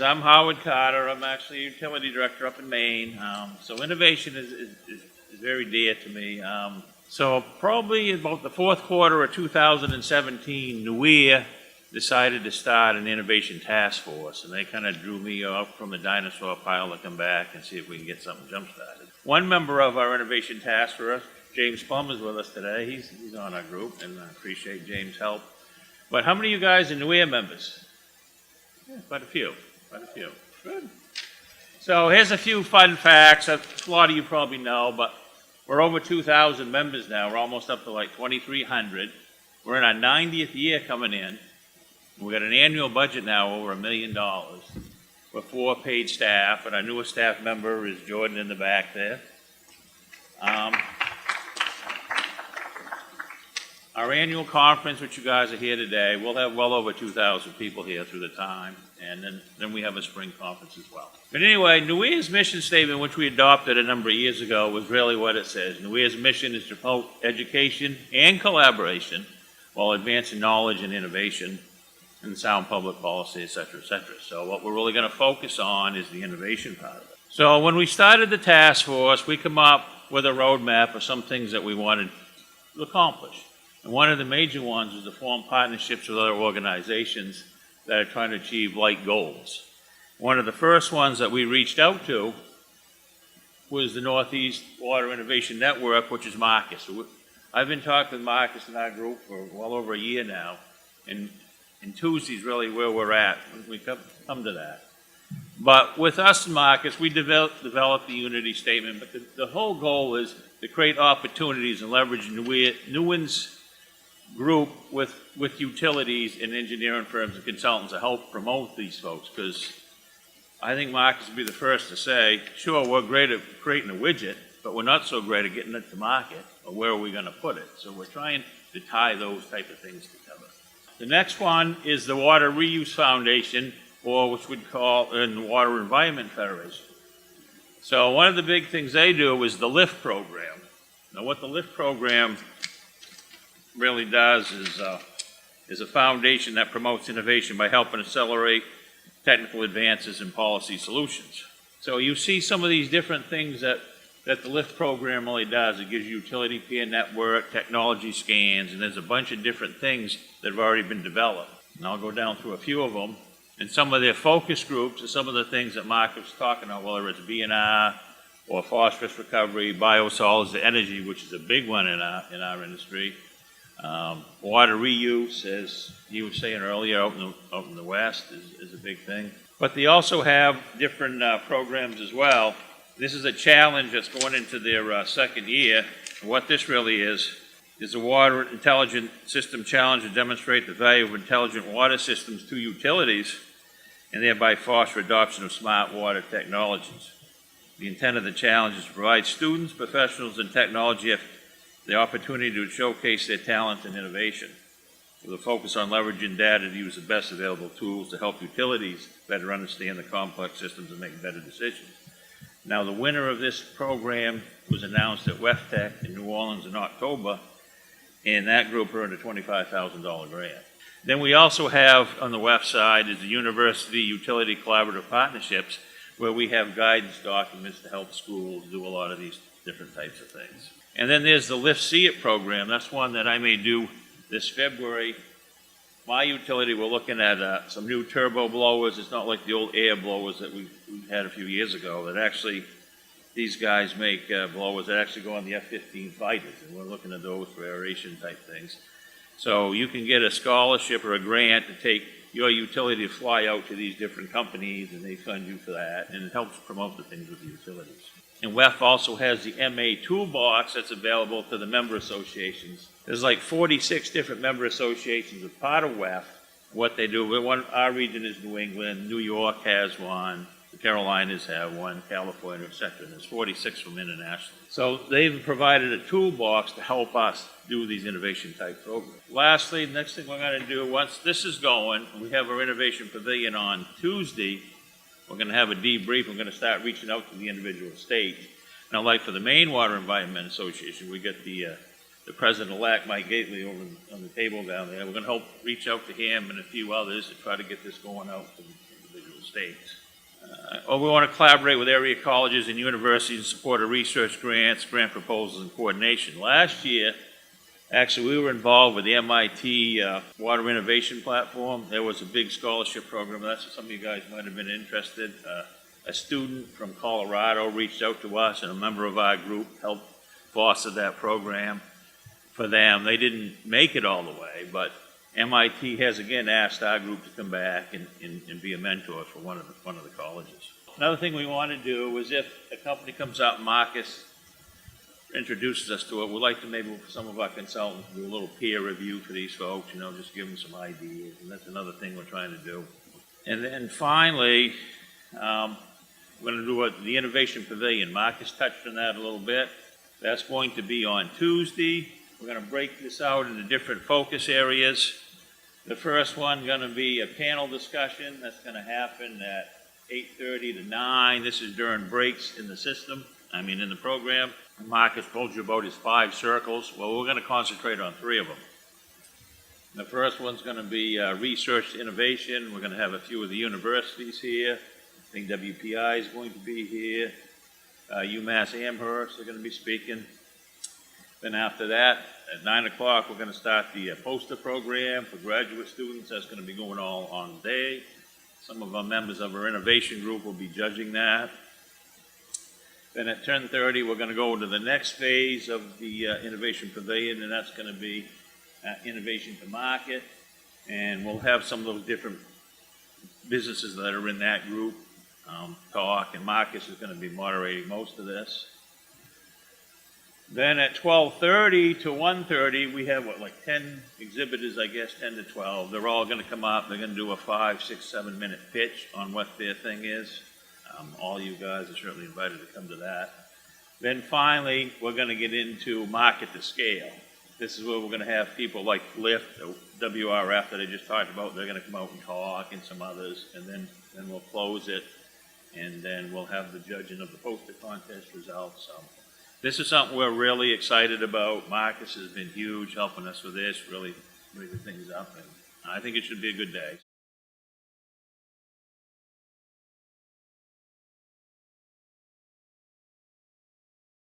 I'm Howard Carter. I'm actually a utility director up in Maine. So innovation is very dear to me. So probably about the fourth quarter of 2017, NEWEA decided to start an innovation task force, and they kind of drew me up from the dinosaur pile to come back and see if we can get something jump-started. One member of our innovation task force, James Plum, is with us today. He's on our group, and I appreciate James' help. But how many of you guys are NEWEA members? Yeah, quite a few. Good. So here's a few fun facts. A lot of you probably know, but we're over 2,000 members now. We're almost up to like 2,300. We're in our 90th year coming in. We got an annual budget now over $1 million. We're 4 paid staff, and our newest staff member is Jordan in the back there. Our annual conference, which you guys are here today, we'll have well over 2,000 people here through the time, and then we have a spring conference as well. But anyway, NEWEA's mission statement, which we adopted a number of years ago, was really what it says. NEWEA's mission is to promote education and collaboration while advancing knowledge and innovation and sound public policy, et cetera, et cetera. So what we're really going to focus on is the innovation part of it. So when we started the task force, we come up with a roadmap of some things that we wanted to accomplish. And one of the major ones is to form partnerships with other organizations that are trying to achieve like goals. One of the first ones that we reached out to was the Northeast Water Innovation Network, which is Marcus. So I've been talking with Marcus in our group for well over a year now, and Tuesday's really where we're at when we come to that. But with us and Marcus, we developed the unity statement, but the whole goal is to create opportunities and leverage NEWEA's group with utilities and engineering firms and consultants to help promote these folks, because I think Marcus would be the first to say, sure, we're great at creating a widget, but we're not so great at getting it to market, or where are we going to put it? So we're trying to tie those type of things together. The next one is the Water Reuse Foundation, or which we'd call in Water Environment Federation. So one of the big things they do is the LIFT program. Now what the LIFT program really does is a foundation that promotes innovation by helping accelerate technical advances in policy solutions. So you see some of these different things that the LIFT program really does. It gives you utility peer network, technology scans, and there's a bunch of different things that have already been developed. And I'll go down through a few of them. And some of their focus groups are some of the things that Mark was talking about, whether it's BNR or phosphorus recovery, biosolids, the energy, which is a big one in our industry. Water reuse, as you were saying earlier, out in the West is a big thing. But they also have different programs as well. This is a challenge that's going into their second year. What this really is a Water Intelligent System Challenge to demonstrate the value of intelligent water systems to utilities and thereby foster adoption of smart water technologies. The intent of the challenge is to provide students, professionals, and technology the opportunity to showcase their talent and innovation, with a focus on leveraging data to use the best available tools to help utilities better understand the complex systems and make better decisions. Now, the winner of this program was announced at WEFTEC in New Orleans in October, and that group earned a $25,000 grant. Then we also have on the WEF side is the University Utility Collaborative Partnerships, where we have guidance documents to help schools do a lot of these different types of things. And then there's the Lift See It program. That's one that I may do this February. My utility, we're looking at some new turbo blowers. It's not like the old air blowers that we had a few years ago. That actually, these guys make blowers that actually go on the F-15 fighters, and we're looking at those for aeration type things. So you can get a scholarship or a grant to take your utility to fly out to these different companies, and they fund you for that, and it helps promote the things with the utilities. And WEF also has the MA toolbox that's available to the member associations. There's like 46 different member associations as part of WEF. What they do, our region is New England, New York has one, the Carolinas have one, California, et cetera. There's 46 from internationally. So they've provided a toolbox to help us do these innovation type programs. Lastly, the next thing we're going to do, once this is going, we have our Innovation Pavilion on Tuesday. We're going to have a debrief. We're going to start reaching out to the individual states. Now, like for the Maine Water Environment Association, we get the president-elect, Mike Gately, over on the table down there. We're going to help reach out to him and a few others to try to get this going out to the individual different states. Or we want to collaborate with area colleges and universities in support of research grants, grant proposals, and coordination. Last year, actually, we were involved with the MIT Water Innovation Platform. There was a big scholarship program. That's some of you guys might have been interested. A student from Colorado reached out to us, and a member of our group helped foster that program for them. They didn't make it all the way, but MIT has again asked our group to come back and be a mentor for one of the colleges. Another thing we want to do is if a company comes out, Marcus introduces us to it, we'd like to maybe some of our consultants do a little peer review for these folks, just give them some ideas, and that's another thing we're trying to do. And then finally, we're going to do the Innovation Pavilion. Marcus touched on that a little bit. That's going to be on Tuesday. We're going to break this out into different focus areas. The first one going to be a panel discussion. That's going to happen at 8:30 to 9. This is during breaks in the system, in the program. Marcus told you about his 5 circles. Well, we're going to concentrate on 3 of them. The first one's going to be research innovation. We're going to have a few of the universities here. I think WPI is going to be here. UMass Amherst are going to be speaking. Then after that, at 9 o'clock, we're going to start the poster program for graduate students. That's going to be going all on the day. Some of our members of our innovation group will be judging that. Then at 10:30, we're going to go into the next phase of the Innovation Pavilion, and that's going to be innovation to market. And we'll have some of those different businesses that are in that group talk, and Marcus is going to be moderating most of this. Then at 12:30 to 1:30, we have, 10 exhibitors, 10 to 12. They're all going to come up. They're going to do a 5, 6, 7-minute pitch on what their thing is. All you guys are certainly invited to come to that. Then finally, we're going to get into market to scale. This is where we're going to have people like Lyft, WRF that I just talked about. They're going to come out and talk, and some others, and then we'll close it, and then we'll have the judging of the poster contest results. This is something we're really excited about. Marcus has been huge helping us with this, really moving things up, and I think it should be a good day.